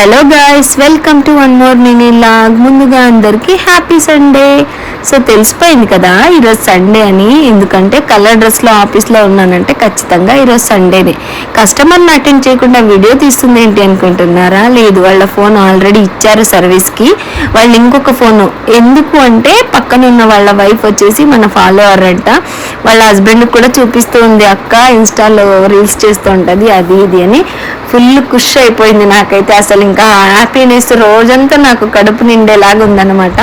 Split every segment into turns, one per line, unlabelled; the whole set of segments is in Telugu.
Hello guys, welcome to one more mini log. ముందుగా అందరికీ హ్యాపీ సండే. సో తెలిసిపోయింది కదా ఈరోజు సండే అని, ఎందుకంటే కలర్ డ్రెస్లో ఆఫీస్లో ఉన్నానంటే ఖచ్చితంగా ఈరోజు సండేనే. కస్టమర్ని అటెండ్ చేయకుండా వీడియో తీస్తుంది ఏంటి అనుకుంటున్నారా? లేదు, వాళ్ళ ఫోన్ ఆల్రెడీ ఇచ్చారు సర్వీస్కి. వాళ్ళు ఇంకొక ఫోను ఎందుకు అంటే పక్కన ఉన్న వాళ్ళ వైఫ్ వచ్చేసి మన ఫాలోవర్ అంట. వాళ్ళ హస్బెండ్కి కూడా చూపిస్తూ ఉంది, అక్క ఇన్స్టాలో రీల్స్ చేస్తూ ఉంటుంది అది ఇది అని. ఫుల్ ఖుష్ అయిపోయింది నాకైతే. అసలు ఇంకా హ్యాపీనెస్ రోజంతా నాకు కడుపు నిండేలాగా ఉందన్నమాట.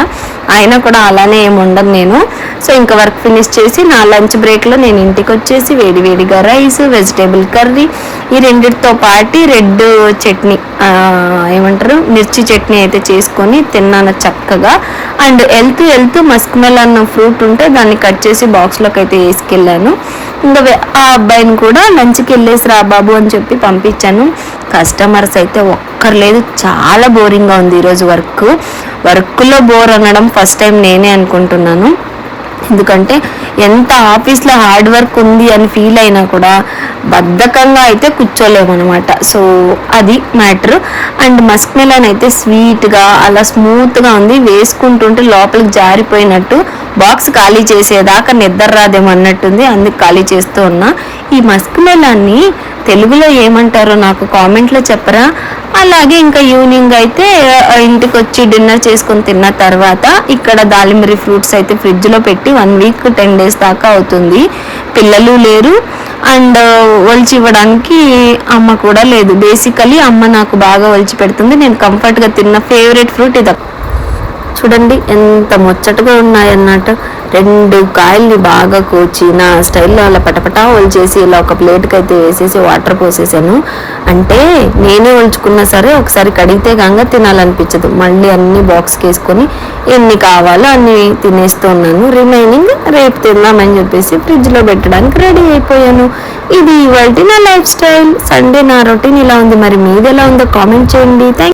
అయినా కూడా అలానే ఏమి ఉండను నేను. సో ఇంకా వర్క్ ఫినిష్ చేసి నా లంచ్ బ్రేక్లో నేను ఇంటికి వచ్చేసి వేడివేడిగా రైస్, వెజిటేబుల్ కర్రీ, ఈ రెండిటితో పాటు రెడ్ చట్నీ, ఏమంటారు మిర్చి చట్నీ అయితే చేసుకొని తిన్నాను చక్కగా. అండ్ వెళ్తూ మస్క్ మెలన్ ఫ్రూట్ ఉంటే దాన్ని కట్ చేసి బాక్స్లోకి అయితే వేసుకెళ్ళాను. ఇంకా ఆ అబ్బాయిని కూడా లంచ్కి వెళ్ళేసి రా బాబు అని చెప్పి పంపించాను. కస్టమర్స్ అయితే ఒక్కరు లేదు, చాలా బోరింగ్గా ఉంది ఈరోజు వర్క్లో బోర్ అనడం ఫస్ట్ టైం నేనే అనుకుంటున్నాను. ఎందుకంటే ఎంత ఆఫీస్లో హార్డ్ వర్క్ ఉంది అని ఫీల్ అయినా కూడా బద్ధకంగా అయితే కూర్చోలేమన్నమాట. సో అది మ్యాటర్. అండ్ మస్క్ మెలన్ అయితే స్వీట్గా అలా స్మూత్గా ఉంది, వేసుకుంటుంటే లోపలికి జారిపోయినట్టు. బాక్స్ ఖాళీ చేసేదాకా నిద్ర రాదేమన్నట్టుంది, అందుకు ఖాళీ చేస్తూ ఉన్నా. ఈ మస్క్ మెలన్ని తెలుగులో ఏమంటారో నాకు కామెంట్లో చెప్పరా? అలాగే ఇంకా ఈవినింగ్ అయితే ఇంటికి వచ్చి డిన్నర్ చేసుకొని తిన్న తర్వాత ఇక్కడ దాలిమిరి ఫ్రూట్స్ అయితే ఫ్రిడ్జ్లో పెట్టి 1 వీక్ 10 డేస్ దాకా అవుతుంది. పిల్లలు లేరు అండ్ ఒలిచి ఇవ్వడానికి అమ్మ కూడా లేదు. బేసికలీ అమ్మ నాకు బాగా ఒలిచి పెడుతుంది, నేను కంఫర్ట్గా తిన్న ఫేవరెట్ ఫ్రూట్ ఇది. చూడండి ఎంత ముచ్చటగా ఉన్నాయన్నట్టు. 2 కాయల్ని బాగా కోచి నా స్టైల్లో అలా పటపటా ఒలిచేసి ఇలా ఒక ప్లేట్కి అయితే వేసేసి వాటర్ పోసేసాను. అంటే నేనే ఒలుచుకున్నా సరే ఒకసారి కడిగితే గంగ తినాలనిపించదు. మళ్ళీ అన్ని బాక్స్కి వేసుకొని ఎన్ని కావాలో అన్ని తినేస్తూ ఉన్నాను. రిమైనింగ్ రేపు తిందామని చెప్పేసి ఫ్రిడ్జ్లో పెట్టడానికి రెడీ అయిపోయాను. ఇది ఇవాల్టి నా లైఫ్ స్టైల్. సండే నా రొటీన్ ఇలా ఉంది. మరి మీది ఎలా ఉందో కామెంట్ చేయండి.